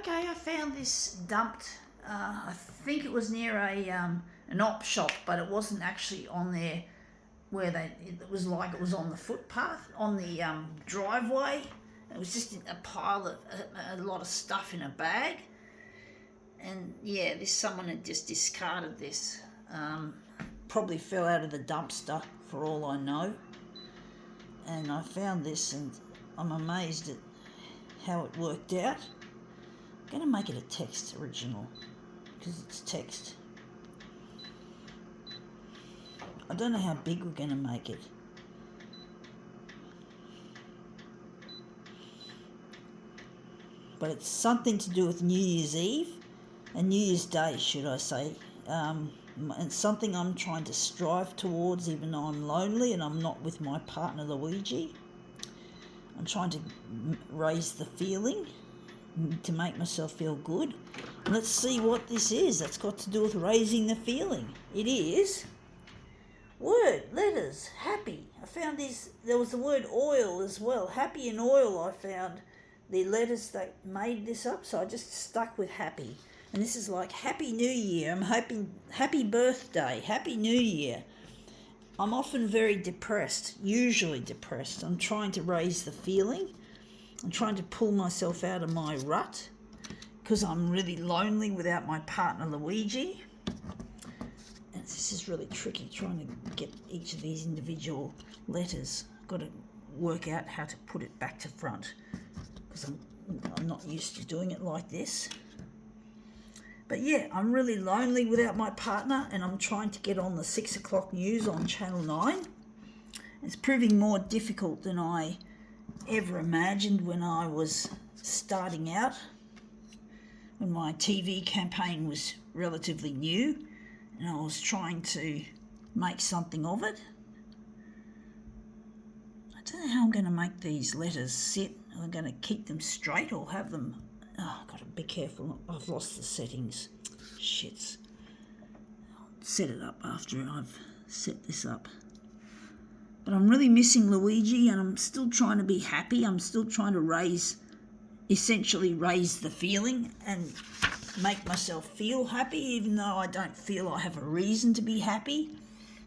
Okay, I found this dumped. I think it was near an op shop, but it wasn't actually on there where it was like it was on the footpath, on the driveway. It was just a pile of a lot of stuff in a bag. And yeah, someone had just discarded this. Probably fell out of the dumpster for all I know. And I found this and I'm amazed at how it worked out. I'm going to make it a text original because it's text. I don't know how big we're going to make it. But it's something to do with New Year's Eve and New Year's Day, should I say. It's something I'm trying to strive towards, even though I'm lonely and I'm not with my partner Luigi. I'm trying to raise the feeling to make myself feel good. Let's see what this is. That's got to do with raising the feeling. It is word, letters, happy. I found this, there was the word oil as well. Happy and oil, I found the letters that made this up, so I just stuck with happy. And this is like Happy New Year. I'm hoping happy birthday, Happy New Year. I'm often very depressed, usually depressed. I'm trying to raise the feeling. I'm trying to pull myself out of my rut because I'm really lonely without my partner Luigi. And this is really tricky, trying to get each of these individual letters. I've got to work out how to put it back to front because I'm not used to doing it like this. But yeah, I'm really lonely without my partner and I'm trying to get on the 6 o'clock news on Channel 9. It's proving more difficult than I ever imagined when I was starting out, when my TV campaign was relatively new and I was trying to make something of it. I don't know how I'm going to make these letters sit. I'm going to keep them straight or have them... Oh, I've got to be careful. I've lost the settings. Shits. I'll set it up after I've set this up. But I'm really missing Luigi and I'm still trying to be happy. I'm still trying to essentially raise the feeling and make myself feel happy, even though I don't feel I have a reason to be happy,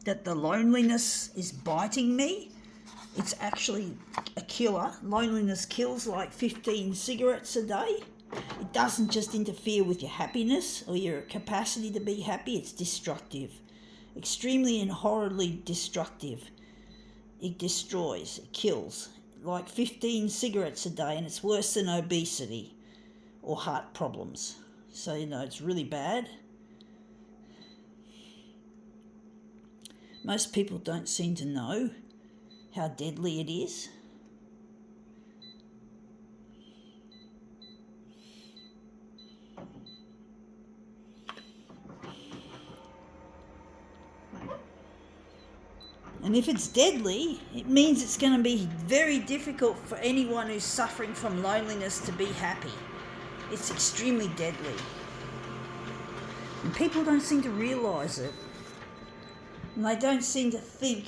that the loneliness is biting me. It's actually a killer. Loneliness kills like 15 cigarettes a day. It doesn't just interfere with your happiness or your capacity to be happy, it's destructive. Extremely and horribly destructive. It destroys, it kills. Like 15 cigarettes a day, and it's worse than obesity or heart problems. So, it's really bad. Most people don't seem to know how deadly it is. And if it's deadly, it means it's going to be very difficult for anyone who's suffering from loneliness to be happy. It's extremely deadly. And people don't seem to realise it. And they don't seem to think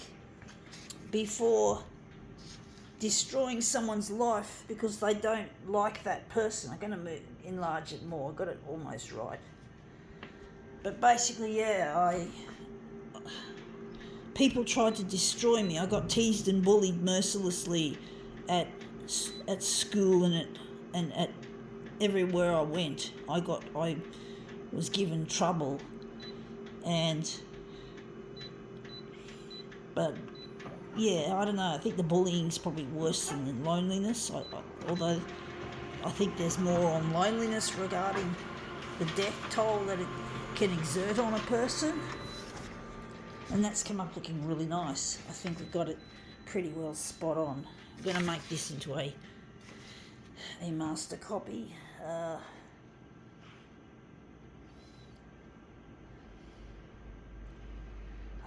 before destroying someone's life because they don't like that person. I'm going to enlarge it more. I got it almost right. But basically, people tried to destroy me. I got teased and bullied mercilessly at school and at everywhere I went. I was given trouble, but yeah, I don't know. I think the bullying's probably worse than the loneliness. Although I think there's more on loneliness regarding the death toll that it can exert on a person. And that's come up looking really nice. I think we've got it pretty well spot on. I'm going to make this into a master copy. I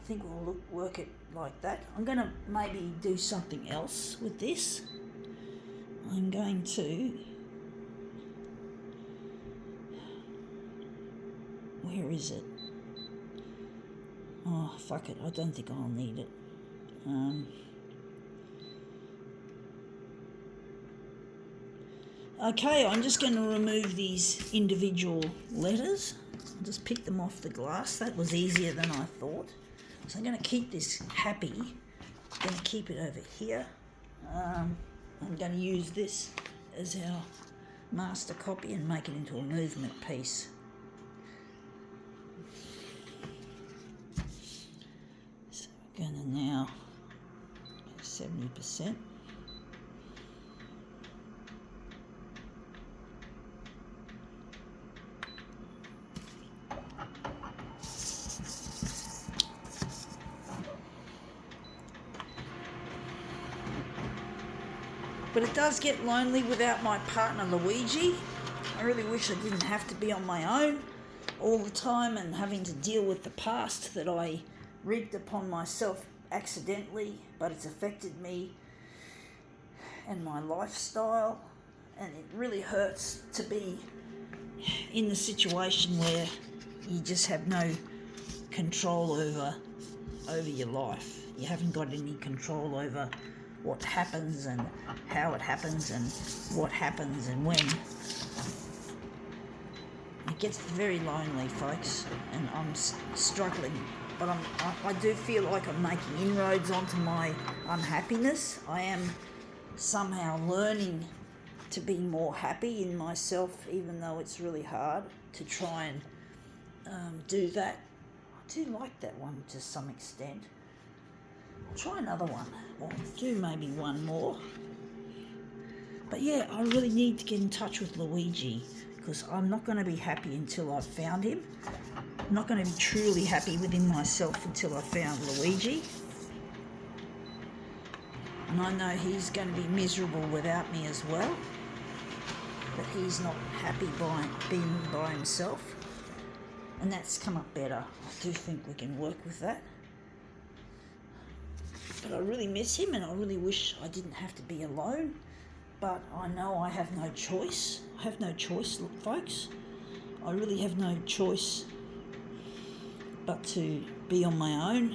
think we'll work it like that. I'm going to maybe do something else with this. I'm going to... Where is it? Oh, fuck it. I don't think I'll need it. Okay, I'm just going to remove these individual letters. I'll just pick them off the glass. That was easier than I thought. So I'm going to keep this happy. I'm going to keep it over here. I'm going to use this as our master copy and make it into a movement piece. So we're going to now 70%. But it does get lonely without my partner Luigi. I really wish I didn't have to be on my own all the time and having to deal with the past that I wreaked upon myself accidentally, but it's affected me and my lifestyle, and it really hurts to be in the situation where you just have no control over your life. You haven't got any control over what happens and how it happens and what happens and when. It gets very lonely, folks, and I'm struggling, but I do feel like I'm making inroads onto my unhappiness. I am somehow learning to be more happy in myself, even though it's really hard to try and do that. I do like that one to some extent. I'll try another one, or do maybe one more. But yeah, I really need to get in touch with Luigi, because I'm not going to be happy until I've found him. I'm not going to be truly happy within myself until I've found Luigi. And I know he's going to be miserable without me as well. But he's not happy by being by himself. And that's come up better. I do think we can work with that. But I really miss him, and I really wish I didn't have to be alone. But I know I have no choice. I have no choice, look, folks. I really have no choice but to be on my own.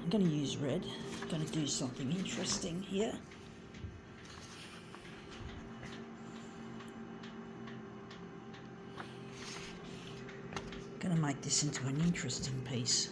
I'm going to use red. I'm going to do something interesting here. I'm going to make this into an interesting piece.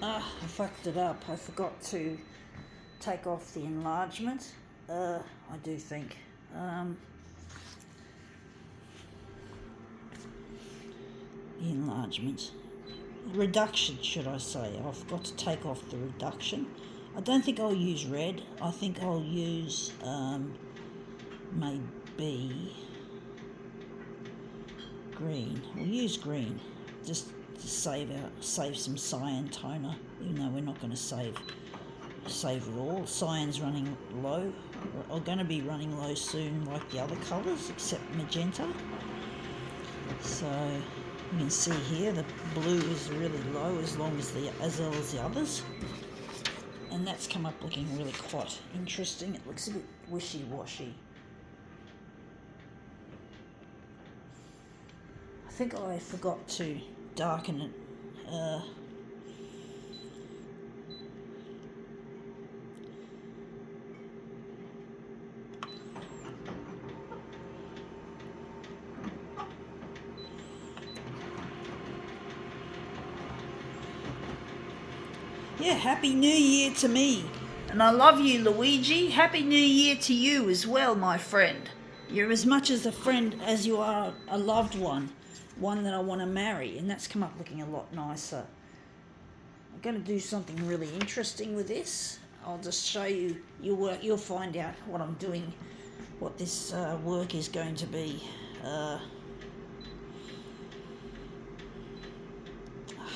I fucked it up. I forgot to take off the enlargement. I do think. The enlargement. Reduction, should I say. I forgot to take off the reduction. I don't think I'll use red. I think I'll use maybe green. We'll use green. Just to save some cyan toner, even though we're not going to save it all. Cyan's running low, or going to be running low soon, like the other colours, except magenta. So you can see here the blue is really low, as well as the others, and that's come up looking really quite interesting. It looks a bit wishy-washy. I think I forgot to darken it. Yeah, Happy New Year to me. And I love you, Luigi. Happy New Year to you as well, my friend. You're as much as a friend as you are a loved one that I want to marry, and that's come up looking a lot nicer. I'm going to do something really interesting with this. I'll just show you. You'll find out what I'm doing, what this work is going to be. I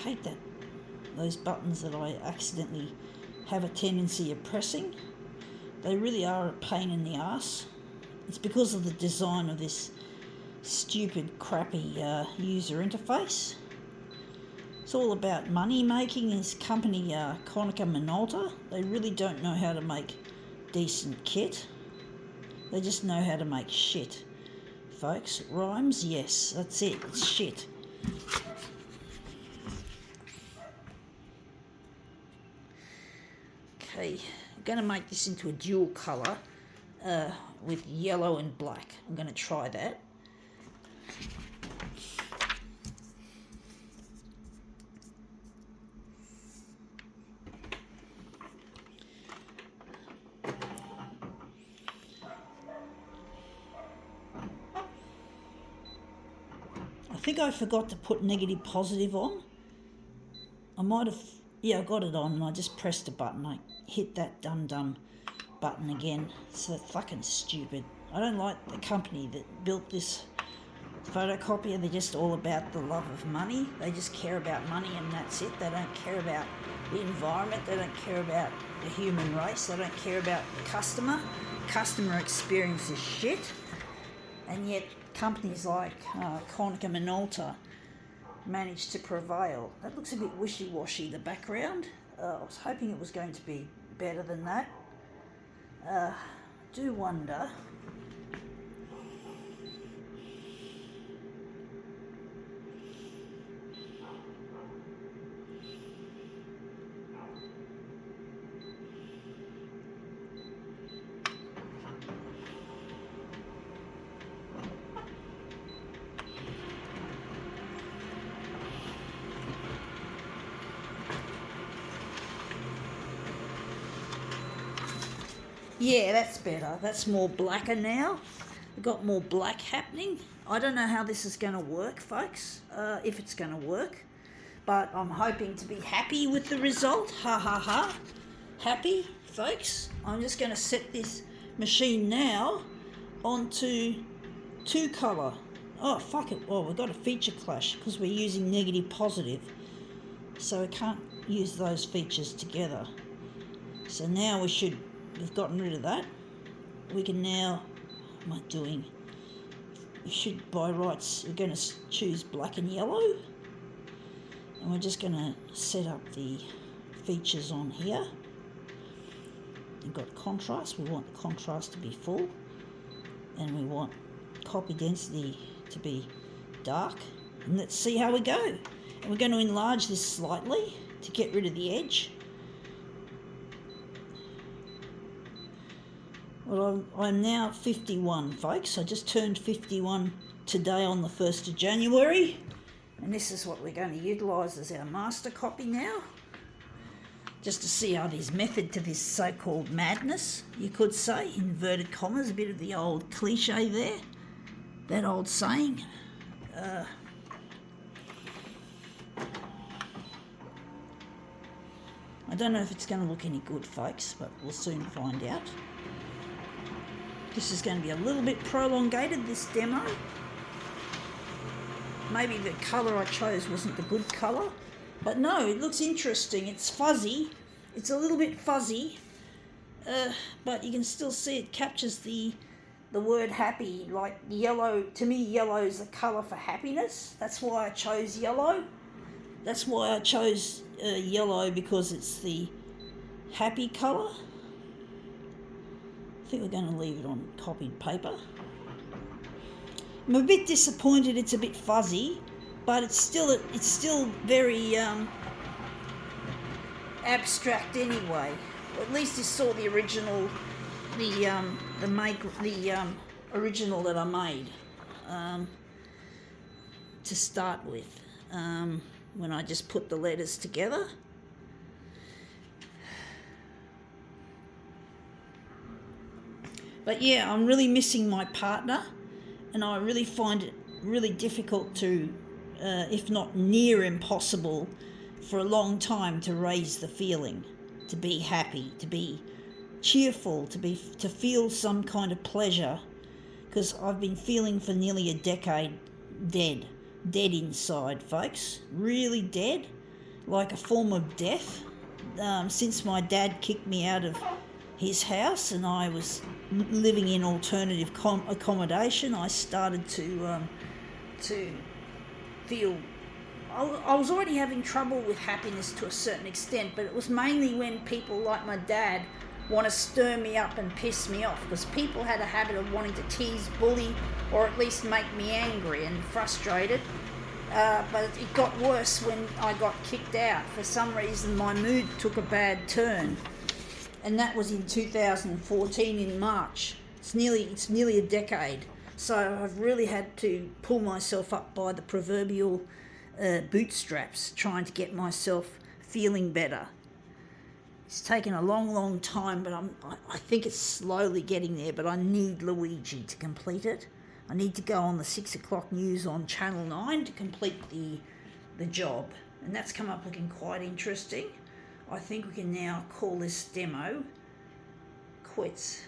hate those buttons that I accidentally have a tendency of pressing. They really are a pain in the ass. It's because of the design of this stupid, crappy user interface. It's all about money making. This company, Konica Minolta, they really don't know how to make decent kit. They just know how to make shit. Folks, it rhymes? Yes, that's it. It's shit. Okay, I'm going to make this into a dual colour with yellow and black. I'm going to try that. I think I forgot to put negative positive on. I might have, yeah, I got it on and I just pressed a button. I hit that dumb button again. So fucking stupid. I don't like the company that built this photocopier. They're just all about the love of money. They just care about money and that's it. They don't care about the environment. They don't care about the human race. They don't care about the customer. Customer experience is shit. And yet companies like Konica Minolta managed to prevail. That looks a bit wishy-washy, the background. I was hoping it was going to be better than that. Do wonder. Yeah, that's better. That's more blacker now. We've got more black happening. I don't know how this is going to work, folks, if it's going to work. But I'm hoping to be happy with the result. Ha ha ha. Happy, folks. I'm just going to set this machine now onto 2-colour. Oh, fuck it. Well, we've got a feature clash because we're using negative positive. So we can't use those features together. So now we've gotten rid of that. We can now, what am I doing? We should, by rights, we're going to choose black and yellow. And we're just going to set up the features on here. You've got contrast. We want the contrast to be full. And we want copy density to be dark. And let's see how we go. And we're going to enlarge this slightly to get rid of the edge. Well, I'm now 51, folks. I just turned 51 today on the 1st of January. And this is what we're going to utilise as our master copy now. Just to see how there's method to this so-called madness, you could say, inverted commas, a bit of the old cliche there, that old saying. I don't know if it's going to look any good, folks, but we'll soon find out. This is going to be a little bit prolongated, this demo. Maybe the colour I chose wasn't the good colour. But no, it looks interesting. It's fuzzy. It's a little bit fuzzy. But you can still see it captures the word happy. Like yellow, to me yellow is the colour for happiness. That's why I chose yellow. That's why I chose yellow, because it's the happy colour. I think we're going to leave it on copied paper. I'm a bit disappointed it's a bit fuzzy, but it's still very abstract anyway. Or at least you saw the original, original that I made to start with. When I just put the letters together. But yeah, I'm really missing my partner, and I really find it really difficult to, if not near impossible, for a long time to raise the feeling, to be happy, to be cheerful, to feel some kind of pleasure, because I've been feeling for nearly a decade dead inside, folks, really dead, like a form of death, since my dad kicked me out of his house and I was living in alternative accommodation, I started to feel. I was already having trouble with happiness to a certain extent, but it was mainly when people like my dad want to stir me up and piss me off, because people had a habit of wanting to tease, bully, or at least make me angry and frustrated. But it got worse when I got kicked out. For some reason, my mood took a bad turn, and that was in 2014 in March. It's nearly a decade. So I've really had to pull myself up by the proverbial bootstraps, trying to get myself feeling better. It's taken a long time, but I think it's slowly getting there, but I need Luigi to complete it. I need to go on the 6 o'clock news on Channel 9 to complete the job. And that's come up looking quite interesting. I think we can now call this demo quits.